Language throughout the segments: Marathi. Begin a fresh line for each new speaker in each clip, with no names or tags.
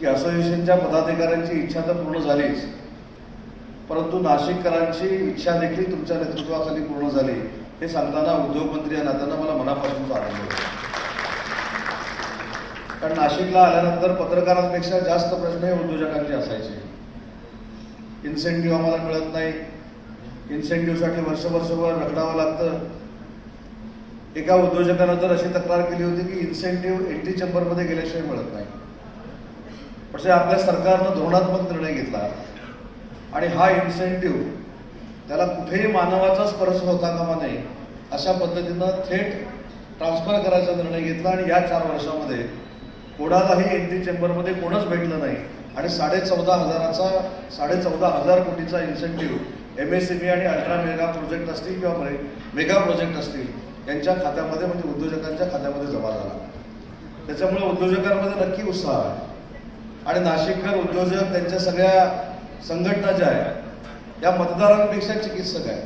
की असोसिएशनच्या पदाधिकाऱ्यांची इच्छा तर पूर्ण झालीच, परंतु नाशिककरांची इच्छा देखील तुमच्या नेतृत्वाखाली पूर्ण झाली हे सांगताना उद्योगमंत्री या नात्यानं मला मनापासून आनंद होतो. कारण नाशिकला आल्यानंतर पत्रकारांपेक्षा जास्त प्रश्न हे उद्योजकांचे असायचे. इन्सेंटिव्ह आम्हाला मिळत नाही, इन्सेंटिव्हसाठी वर्षभर रखडावं लागतं. एका उद्योजकानं तर अशी तक्रार केली होती की इन्सेंटिव्ह एंट्री चेंबरमध्ये गेल्याशिवाय मिळत नाही. म्हणजे आपल्या सरकारनं धोरणात्मक निर्णय घेतला आणि हा इन्सेंटिव्ह त्याला कुठेही मानवाचा स्पर्श होता कामा नये अशा पद्धतीनं थेट ट्रान्सफर करायचा निर्णय घेतला. आणि या 4 वर्षामध्ये कोणालाही एंट्री चेंबरमध्ये कोणच भेटलं नाही आणि 14,500 कोटीचा इन्सेंटिव्ह MSME आणि अल्ट्रा मेगा प्रोजेक्ट असतील किंवा मेगा प्रोजेक्ट असतील यांच्या खात्यामध्ये म्हणजे उद्योजकांच्या खात्यामध्ये जमा झाला. त्याच्यामुळे उद्योजकांमध्ये नक्की उत्साह आहे. आणि नाशिककर उद्योजक त्यांच्या सगळ्या संघटना ज्या आहेत या मतदारांपेक्षा चिकित्सक आहेत.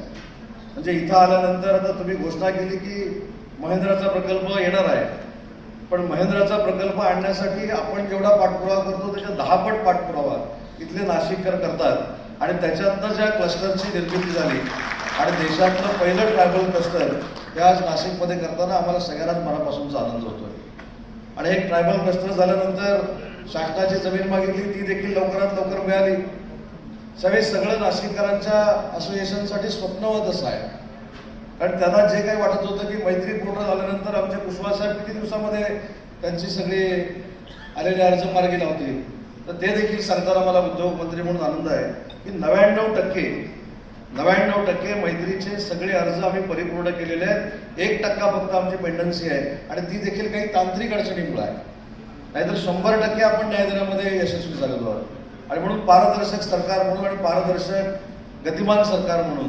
म्हणजे इथं आल्यानंतर आता तुम्ही घोषणा केली की महेंद्राचा प्रकल्प येणार आहे, पण महेंद्राचा प्रकल्प आणण्यासाठी आपण जेवढा पाठपुरावा करतो त्याच्या 10 पट पाठपुरावा इथले नाशिककर करतात. आणि त्याच्यातनं ज्या क्लस्टरची निर्मिती झाली आणि देशातलं पहिलं ट्रायबल क्लस्टर हे आज नाशिकमध्ये करताना आम्हाला सगळ्यांनाच मनापासूनचा आनंद होतोय. आणि एक ट्रायबल क्लस्टर झाल्यानंतर शासनाची जमीन मागितली, ती देखील लवकरात लवकर मिळाली. सगळं नाशिककरांच्या असोसिएशनसाठी स्वप्नवत आहे. कारण त्यांना जे काही वाटत होतं की मैत्री पूर्ण झाल्यानंतर आमचे कुशवाहा साहेब किती दिवसामध्ये त्यांची सगळी आलेले अर्ज मार्गी लावतील, तर ते देखील सांगताना मला उद्योगमंत्री म्हणून आनंद आहे की 99% मैत्रीचे सगळे अर्ज आम्ही परिपूर्ण केलेले आहेत. 1% फक्त आमची पेंडन्सी आहे आणि ती देखील काही तांत्रिक अडचणीमुळे आहे. नाहीतर 100% आपण न्याय देण्यामध्ये यशस्वी झालेलो आहोत. आणि म्हणून पारदर्शक सरकार म्हणून आणि पारदर्शक गतिमान सरकार म्हणून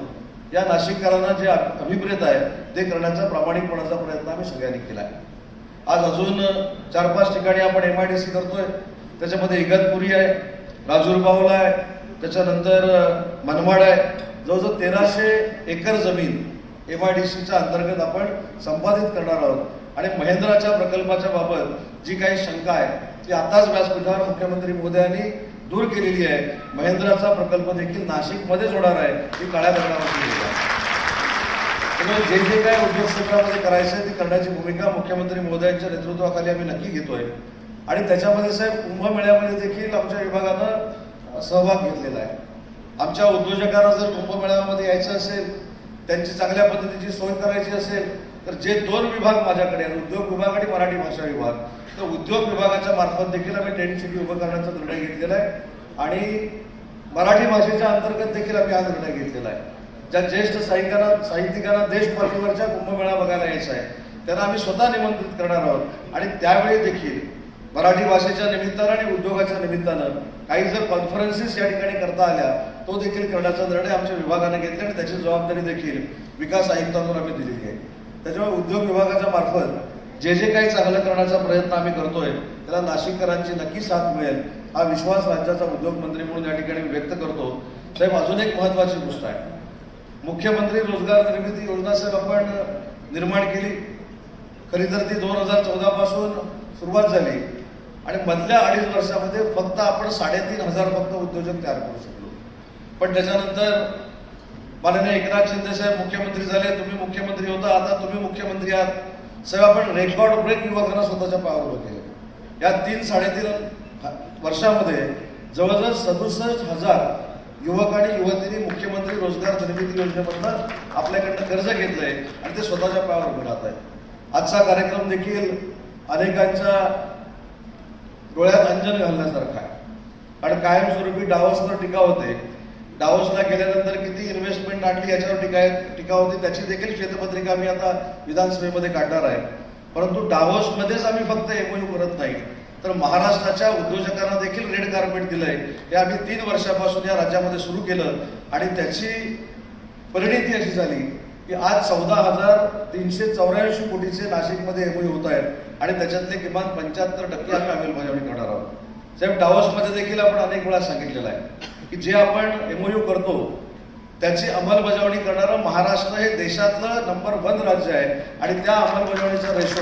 या नाशिककरांना जे अभिप्रेत आहे ते करण्याचा प्रामाणिकपणाचा प्रयत्न आम्ही सगळ्यांनी केला आहे. आज अजून 4-5 ठिकाणी आपण MIDC करतोय. त्याच्यामध्ये इगतपुरी आहे, राजूरबावला आहे, त्याच्यानंतर मनमाड आहे. जवळजवळ 1300 एकर जमीन MIDCच्या अंतर्गत आपण संपादित करणार आहोत. आणि महेंद्राच्या प्रकल्पाच्या बाबत जी काही शंका आहे ती आताच व्यासपीठावर मुख्यमंत्री महोदयांनी दूर केलेली आहे. महेंद्राचा प्रकल्प देखील नाशिकमध्येच होणार आहे ही काळ्या दगडावरती केली आहे. त्यामुळे जे काय उद्योग क्षेत्रामध्ये करायचं आहे ती करण्याची भूमिका मुख्यमंत्री महोदयांच्या नेतृत्वाखाली आम्ही नक्की घेतोय. आणि त्याच्यामध्ये साहेब कुंभमेळ्यामध्ये देखील आमच्या विभागानं सहभाग घेतलेला आहे. आमच्या उद्योजकांना जर कुंभमेळ्यामध्ये यायचं असेल, त्यांची चांगल्या पद्धतीची सोय करायची असेल तर जे 2 विभाग माझ्याकडे आहेत, उद्योग विभाग आणि मराठी भाषा विभाग, तर उद्योग विभागाच्या मार्फत देखील आम्ही टेंट सिटी उभं करण्याचा निर्णय घेतलेला आहे. आणि मराठी भाषेच्या अंतर्गत देखील आम्ही हा निर्णय घेतलेला आहे. ज्या ज्येष्ठ साहित्यिकांना देशपातळीवरच्या कुंभमेळा बघायला यायचा आहे त्यांना आम्ही स्वतः निमंत्रित करणार आहोत. आणि त्यावेळी देखील मराठी भाषेच्या निमित्तानं आणि उद्योगाच्या निमित्तानं काही जर कॉन्फरन्सेस या ठिकाणी करता आल्या तो देखील करण्याचा निर्णय आमच्या विभागाने घेतला आणि त्याची जबाबदारी देखील विकास आयुक्तांवर आम्ही दिलेली आहे. त्याच्यामुळे उद्योग विभागाच्या मार्फत जे काही चांगलं करण्याचा प्रयत्न आम्ही करतोय त्याला नाशिककरांची नक्की साथ मिळेल हा विश्वास राज्याचा उद्योगमंत्री म्हणून या ठिकाणी व्यक्त करतो. साहेब, अजून एक महत्वाची गोष्ट आहे. मुख्यमंत्री रोजगार निर्मिती योजना साहेब आपण निर्माण केली. खरी तर ती 2014 पासून सुरुवात झाली आणि मधल्या 2.5 वर्षामध्ये फक्त आपण 3,500 फक्त उद्योजक तयार करू शकलो. पण त्याच्यानंतर माननीय एकनाथ शिंदे साहेब मुख्यमंत्री झाले, तुम्ही मुख्यमंत्री होता, आता तुम्ही मुख्यमंत्री आहात साहेब. आपण रेकॉर्ड ब्रेक युवकांना स्वतःच्या पायावर उभं केलं. या 3-3.5 वर्षामध्ये जवळजवळ 67,000 युवक आणि युवतींनी मुख्यमंत्री रोजगार निर्मिती योजनेमधनं आपल्याकडनं कर्ज घेतलंय आणि ते स्वतःच्या पायावर उभे राहत आहेत. आजचा कार्यक्रम देखील अनेकांच्या डोळ्यात अंजन घालण्यासारखा आहे. कारण कायमस्वरूपी डावोसवर टीका होते. डावोसला गेल्यानंतर किती इन्व्हेस्टमेंट आणली याच्यावर टीका होती. त्याची देखील श्वेतपत्रिका आम्ही आता विधानसभेमध्ये काढणार आहे. परंतु डावोसमध्येच आम्ही फक्त MOU करत नाही तर महाराष्ट्राच्या उद्योजकांना देखील रेड कार्पेट दिलंय. हे आम्ही 3 वर्षापासून या राज्यामध्ये सुरू केलं आणि त्याची परिणिती अशी झाली की आज 14,384 कोटीचे नाशिकमध्ये MOU होत आहेत आणि त्याच्यातले किमान 75% आम्ही अंमलबजावणी करणार आहोत. साहेब, डावोसमध्ये देखील आपण अनेक वेळा सांगितलेलं आहे की जे आपण MOU करतो त्याची अंमलबजावणी करणारं महाराष्ट्र हे देशातलं नंबर 1 राज्य आहे आणि त्या अंमलबजावणीचा रेशो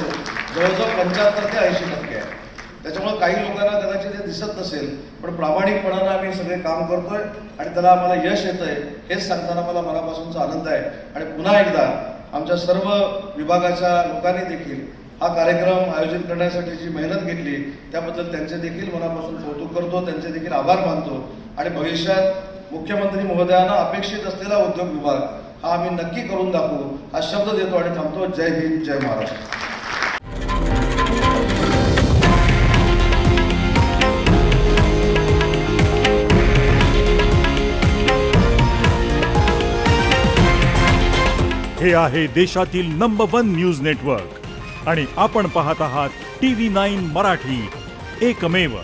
जवळजवळ 75 ते 80% आहे. त्याच्यामुळे काही लोकांना कदाचित दिसत नसेल, पण प्रामाणिकपणानं आम्ही सगळे काम करतोय आणि त्याला आम्हाला यश येतंय हेच सांगताना मला मनापासूनचा आनंद आहे. आणि पुन्हा एकदा आमच्या सर्व विभागाच्या लोकांनी देखील हा कार्यक्रम आयोजित करण्यासाठी जी मेहनत घेतली त्याबद्दल त्यांचे देखील मनापासून कौतुक करतो, त्यांचे देखील आभार मानतो. आणि भविष्यात मुख्यमंत्री महोदयांना अपेक्षित असलेला उद्योग विभाग हा आम्ही नक्की करून दाखवू हा शब्द देतो आणि थांबतो. जय हिंद, जय महाराष्ट्र.
हे आहे देशातील नंबर 1 न्यूज नेटवर्क आणि आपण पाहत आहात TV9 मराठी, एकमेव.